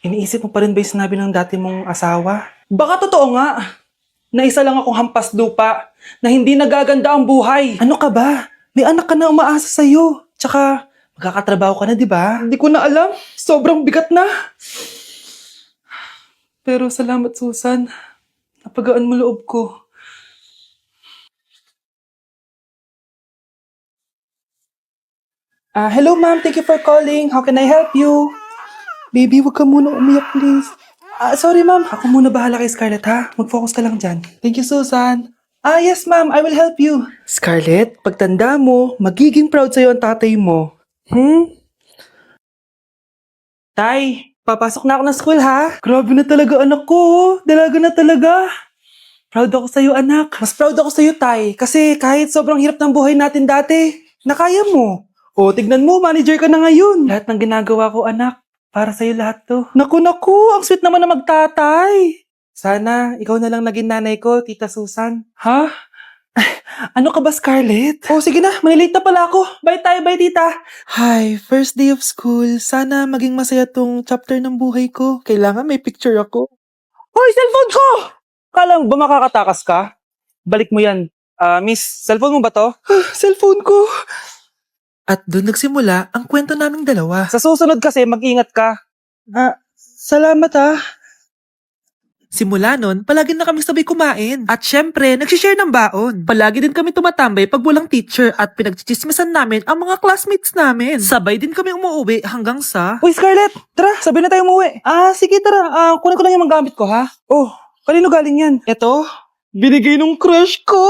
Iniisip mo pa rin ba yung sinabi ng dati mong asawa? Baka totoo nga, na isa lang akong hampas lupa, na hindi nagaganda ang buhay. Ano ka ba? May anak ka na umaasa sa'yo. Tsaka, magkakatrabaho ka na, di ba? Hindi ko na alam. Sobrang bigat na. Pero salamat, Susan. Napagaan mo loob ko. Hello ma'am, thank you for calling. How can I help you? Baby, wag ka muna umiyak, please. Sorry ma'am, ako muna bahala kay Scarlett ha. Mag-focus ka lang dyan. Thank you, Susan. Yes ma'am, I will help you. Scarlett, pagtanda mo, magiging proud sa'yo ang tatay mo. Tay, papasok na ako ng school ha. Grabe na talaga anak ko, oh. Dalaga na talaga. Proud ako sa'yo anak. Mas proud ako sa'yo tay, kasi kahit sobrang hirap ng buhay natin dati, nakaya mo. O, tignan mo, manager ka na ngayon. Lahat ng ginagawa ko anak, para sa'yo lahat to. Naku, ang sweet naman na magtatay. Sana, ikaw na lang naging nanay ko, Tita Susan. Ha? Ano ka ba, Scarlett? Oh, sige na, manilate na pala ako. Bye tayo, bye tita. Hi, first day of school. Sana maging masaya tong chapter ng buhay ko. Kailangan may picture ako. Hoy, cellphone ko! Kala mo ba makakatakas ka? Balik mo yan. Miss, cellphone mo ba to? Cellphone ko. At doon nagsimula ang kwento naming dalawa. Sa susunod kasi, mag-ingat ka. Salamat. Simula nun, palagi na kami sabay kumain. At syempre, nagsishare ng baon. Palagi din kami tumatambay pag walang teacher at pinagchichismisan namin ang mga classmates namin. Sabay din kami umuwi hanggang sa... Uy, Scarlett! Tara, sabay na tayo umuwi. Sige, tara. Kunin ko lang yung mga gamit ko, ha? Oh, kanino galing yan? Eto, binigay nung crush ko.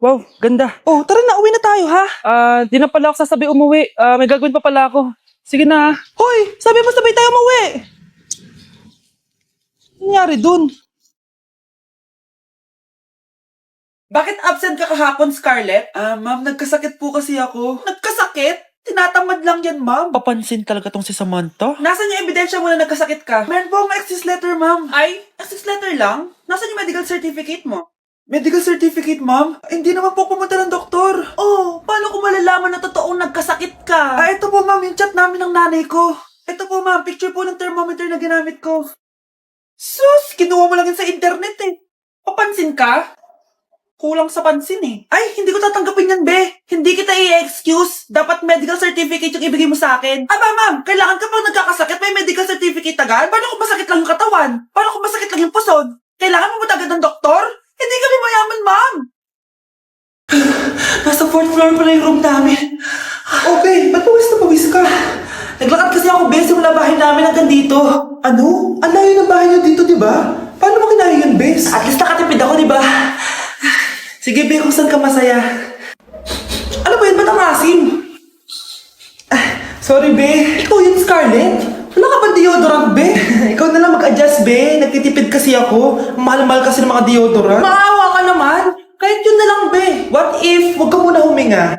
Wow, ganda. Oh, tara na, uwi na tayo, ha? Di na pala ako sasabi umuwi. May gagawin pa pala ako. Sige na. Hoy, sabi mo sabay tayo umuwi. Ano nangyari dun? Bakit absent ka kahapon, Scarlett? Ma'am, nagkasakit po kasi ako. Nagkasakit? Tinatamad lang yan, ma'am. Papansin talaga tong si Samantha. Nasaan yung ebidensya mo na nagkasakit ka? Meron po akong excuse letter, ma'am. Ay, excuse letter lang? Nasaan yung medical certificate mo? Medical certificate, ma'am? Hindi naman po pumunta ng doktor. Oh, paano ko malalaman na totoong nagkasakit ka? Ito po, ma'am, yung chat namin ng nanay ko. Ito po, ma'am, picture po ng thermometer na ginamit ko. Sus, kinuha mo lang yun sa internet eh. Papansin ka? Kulang sa pansin eh. Ay, hindi ko tatanggapin yan, be. Hindi kita i-excuse. Dapat medical certificate yung ibigay mo sa akin. Aba, ma'am, kailangan ka pang nagkakasakit, may medical certificate agad? Paano kung masakit lang yung katawan? Paano kung masakit lang yung puson? Kailangan mo agad ng doktor? Hindi kami mayaman, ma'am. Nasa 4th floor pala yung room namin. Oh, be, ba't pawis ka? Naglakad kasi ako, be, simula bahay namin hanggang dito. Ano? Ang layo ng bahay niyo dito, di ba? Paano mo kinaya yun, bes? At least nakatipid ako, di ba? Sige, be, kung saan ka masaya. Ano ba yun? Ba't ang asim? Sorry, be. Ikaw yun, Scarlett. Wala ka ba deodorant, be? Ikaw na lang mag-adjust, be. Nagtitipid kasi ako. Mahal-mahal kasi ng mga deodorant. Maawa ka naman. Kahit yun na lang, be. What if, wag ka muna huminga?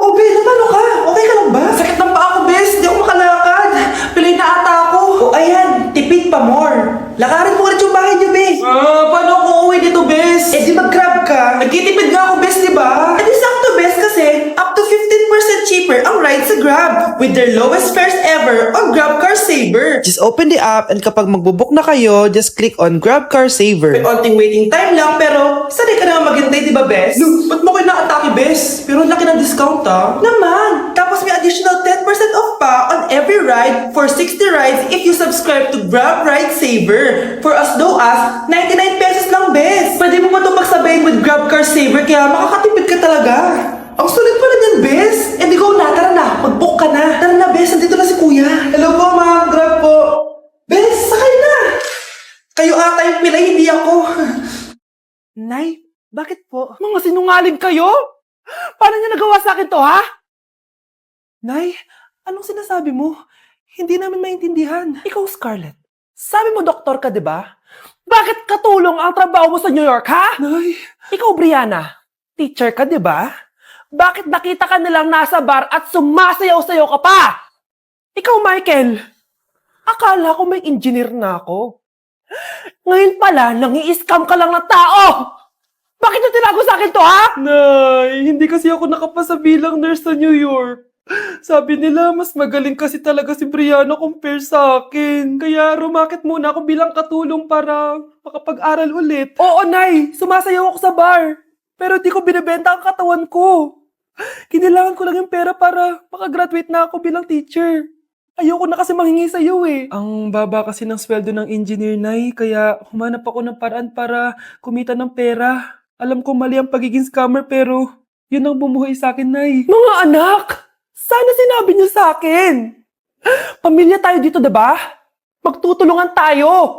Oh, be, paano ka? Okay ka lang ba? Sakit ng paa ko, bes. Di ako makalakad. Pilay na ata ako. O, ayan. Tipid pa more. Lakarin mo ulit yung bahay niyo, bes. Paano ako uuwi dito, bes? Di mag-grab ka. Nagtitipid nga ako, bes, di ba? Di sakto, bes, kasi up to 15% cheaper ang ride sa Grab with their lowest fares ever on Grab Car Saver. Just open the app and kapag magbubook na kayo, just click on Grab Car Saver. May onting waiting time lang, pero sanay ka naman maghintay, di ba, bes? No, ba't mo kayo nakatake, bes? Pero laki ng discount, Naman! Tapos may additional 10% off pa on every ride for 60 rides if you subscribe to Grab Ride Saver for as low as 99 pesos lang, bes. Pwede mo ito pagsabayin with Grab Car Saver kaya makakatipid ka talaga. Ang sulit pala niyan, bes. Di go na, tara na. Mag-book ka na. Tara na, bes. Nandito na si kuya. Hello po, ma'am. Grab po. Bes, sakay na. Kayo ata yung pilay, hindi ako. Nay, bakit po? Mga sinungaling kayo? Paano niya nagawa sa akin to, ha? Nay, anong sinasabi mo? Hindi namin maintindihan. Ikaw, Scarlett. Sabi mo doktor ka, di ba? Bakit katulong ang trabaho mo sa New York, ha? Nay. Ikaw, Brianna. Teacher ka, di ba? Bakit nakita ka nilang nasa bar at sumasayaw-sayaw ka pa? Ikaw, Michael. Akala ko may engineer na ako. Ngayon pala, nangi-scam ka lang ng tao! Bakit nyo tinago sa akin to, ha? Nay, hindi kasi ako nakapasa bilang nurse sa New York. Sabi nila, mas magaling kasi talaga si Brianna compare sa akin. Kaya rumakit muna ako bilang katulong para makapag-aral ulit. Oo, Nay! Sumasayaw ako sa bar. Pero di ko binibenta ang katawan ko. Kailangan ko lang yung pera para makagraduate na ako bilang teacher. Ayoko na kasi manghingi sa'yo eh. Ang baba kasi ng sweldo ng engineer, Nay. Kaya humanap ako ng paraan para kumita ng pera. Alam ko mali ang pagiging scammer pero yun ang bumuhay sa akin, Nay. Mga anak! Sana sinabi niyo sa akin. Pamilya tayo dito, diba? Magtutulungan tayo.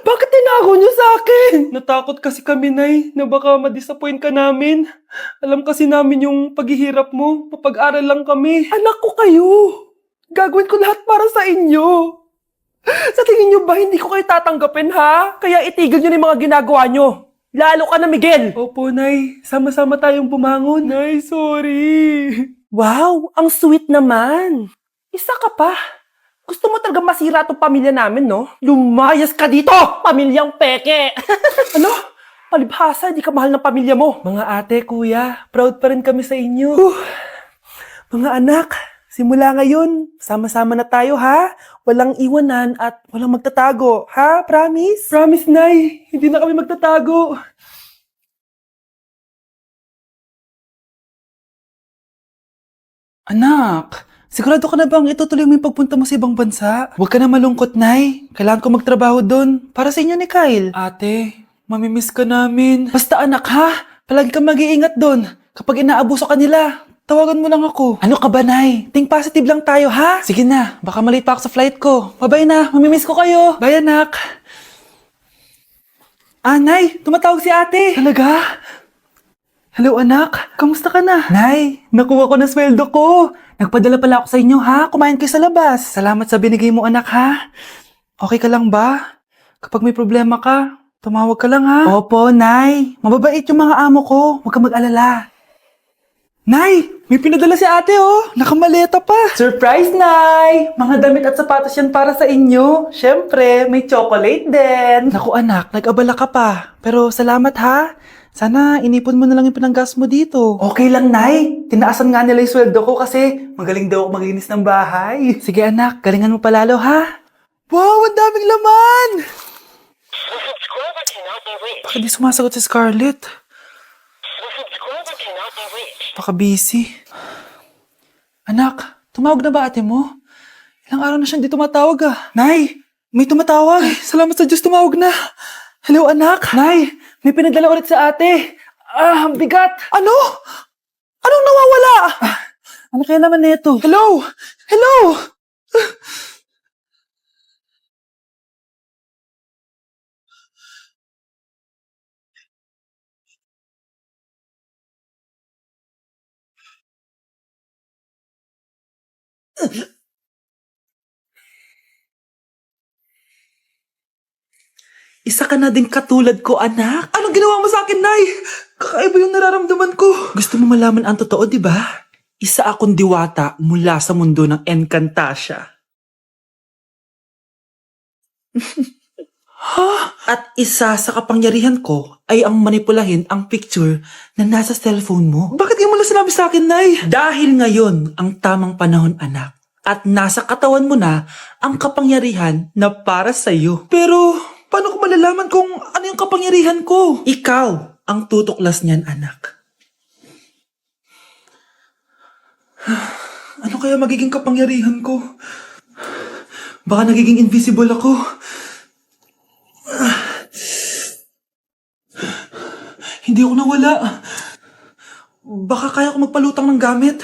Bakit tinago niyo sa akin? Natakot kasi kami, Nay, na baka ma-disappoint ka namin. Alam kasi namin yung paghihirap mo. Mapag-aral lang kami. Anak ko kayo. Gagawin ko lahat para sa inyo. Sa tingin niyo ba hindi ko kayo tatanggapin, ha? Kaya itigil niyo na yung mga ginagawa niyo. Lalo ka na, Miguel. Opo, Nay. Sama-sama tayong bumangon. Nay, sorry. Wow, ang sweet naman. Isa ka pa. Gusto mo talaga masira tong pamilya namin, no? Lumayas ka dito, pamilyang peke! Ano? Palibhasa, di ka mahal ng pamilya mo. Mga ate, kuya, proud pa rin kami sa inyo. Mga anak, simula ngayon, sama-sama na tayo, ha? Walang iwanan at walang magtatago, ha? Promise? Promise, Nay. Hindi na kami magtatago. Anak, sigurado ka na bang itutuloy mo yung pagpunta mo sa ibang bansa? Huwag ka na malungkot, Nay. Kailangan ko magtrabaho doon. Para sa inyo ni Kyle. Ate, mamimiss ka namin. Basta anak, ha? Palagi kang mag-iingat doon. Kapag inaabuso ka nila, tawagan mo lang ako. Ano ka ba, Nay? Think positive lang tayo, ha? Sige na, baka malate pa ako sa flight ko. Bye-bye na, mamimiss ko kayo. Bye, anak. Nay, tumatawag si ate. Talaga? Hello anak, kamusta ka na? Nay, nakuha ko na sweldo ko. Nagpadala pala ako sa inyo ha, kumain kayo sa labas. Salamat sa binigay mo anak ha. Okay ka lang ba? Kapag may problema ka, tumawag ka lang ha. Opo, Nay. Mababait yung mga amo ko, huwag kang mag-alala. Nay, may pinadala si ate oh. Nakamaleta pa. Surprise, Nay! Mga damit at sapatos yan para sa inyo. Siyempre, may chocolate din. Naku anak, nag-abala ka pa. Pero salamat ha. Sana inipon mo na lang yung pinanggas mo dito. Okay lang, Nay. Tinaasan nga nila yung sweldo ko kasi magaling daw ako maglinis ng bahay. Sige anak, galingan mo palalo ha. Wow, ang daming laman! The subscriber cannot be reached. Bakit di sumasagot si Scarlett? The subscriber cannot be reached. Baka busy. Anak, tumawag na ba ate mo? Ilang araw na siyang di tumatawag ah. Nay, may tumatawag. Salamat sa Diyos, tumawag na. Hello anak. Nay, may pinadala ulit sa ate. Ang bigat. Ano? Anong nawawala? Ano kaya naman nito? Hello? Hello? Isa ka na din katulad ko, anak. Anong ginawa mo sa akin, Nay? Kakaiba yung nararamdaman ko. Gusto mo malaman ang totoo, di ba? Isa akong diwata mula sa mundo ng Encantasia. Ha? At isa sa kapangyarihan ko ay ang manipulahin ang picture na nasa cellphone mo. Bakit di mo lang sinabi sa akin, Nay? Dahil ngayon ang tamang panahon, anak. At nasa katawan mo na ang kapangyarihan na para sa'yo. Pero paano ko malalaman kung ano yung kapangyarihan ko? Ikaw ang tutuklas niyan, anak. Ano kaya magiging kapangyarihan ko? Baka nagiging invisible ako. Hindi ako nawala. Baka kaya ko magpalutang ng gamit.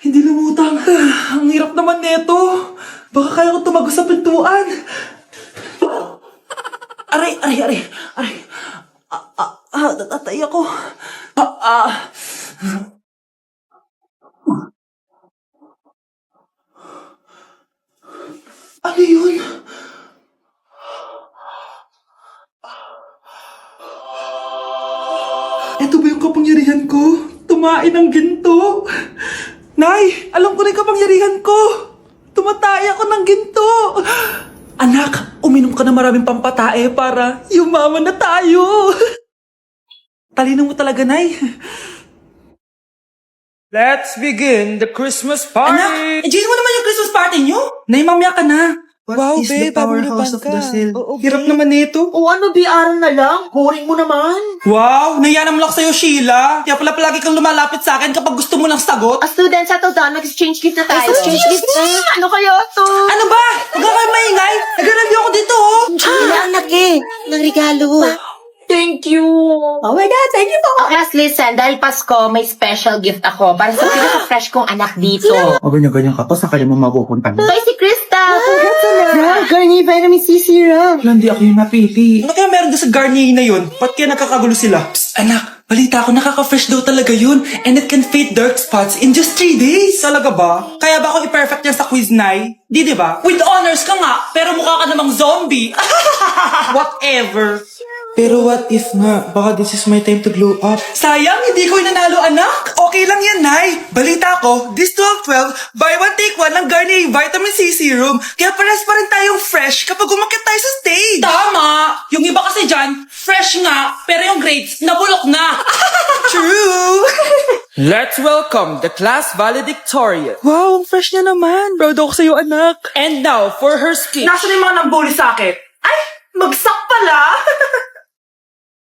Hindi lumutang. Ang hirap naman neto. Baka kaya ko tumagos sa pintuan. Aray, aray, aray. Aray. Natatay ako. Ano yun? Ito ba yung kapangyarihan ko? Tumain ng ginto. Nay, alam ko na yung kapangyarihan ko. Tumatay ako ng ginto. Anak, uminom ka na maraming pampatae para yumaman na tayo. Talino mo talaga, Nay. Let's begin the Christmas Anak, enjoy mo naman yung Christmas party nyo. Nay, mamaya ka na. Wow, What is the babe, powerhouse of pabulungan ka. the cell? Oo, Hirap babe. naman nito. O ano, biaran na lang? Boring mo naman. Wow, nahiya naman ako sa'yo, Sheila. Kaya pala palagi kang lumalapit sa akin kapag gusto mo ng sagot. A student, settle down. Mag-exchange gift na tayo. Exchange gift na? Ano kaya to? Ano ba? Huwag ka kayo maingay. Nag-review ako dito, oh. Sheila, anak eh. Ng regalo. Thank you. Oh my God, thank you po. Oh, class, listen. Dahil Pasko, may special gift ako para sa pinaka-fresh kong anak dito. O ganyan-ganyan ka pa, saan kaya mo mapupunta mo? Ito ay si Krista. Wow, Garnier Vitamin C Serum. Hindi ako yung napili. Ano kaya meron doon sa Garnier na yun? Ba't kaya nakakagulo sila? Psst, anak, balita ko nakaka-fresh daw talaga yun. And it can fade dark spots in just 3 days. Talaga ba? Kaya ba ako i-perfect yan sa quiz, Nay? Di ba? With honors ka nga, pero mukha ka namang zombie. Whatever. Pero what if nga, baka this is my time to glow up. Sayang, hindi ko nanalo, anak. Okay lang yan, Nay. Balita ko, this 12-12, buy one take one ng Garnier Vitamin C Serum. Kaya pares pa rin tayong fresh kapag umakyat tayo sa stage. Tama! Yung iba kasi dyan, fresh nga, pero yung grades, nabulok na. True! Let's welcome the class valedictorian. Wow, ang fresh niya naman. Proud ako sa'yo, anak. And now, for her speech. Nasaan yung mga nambuli sa akin? Ay, magsak pala!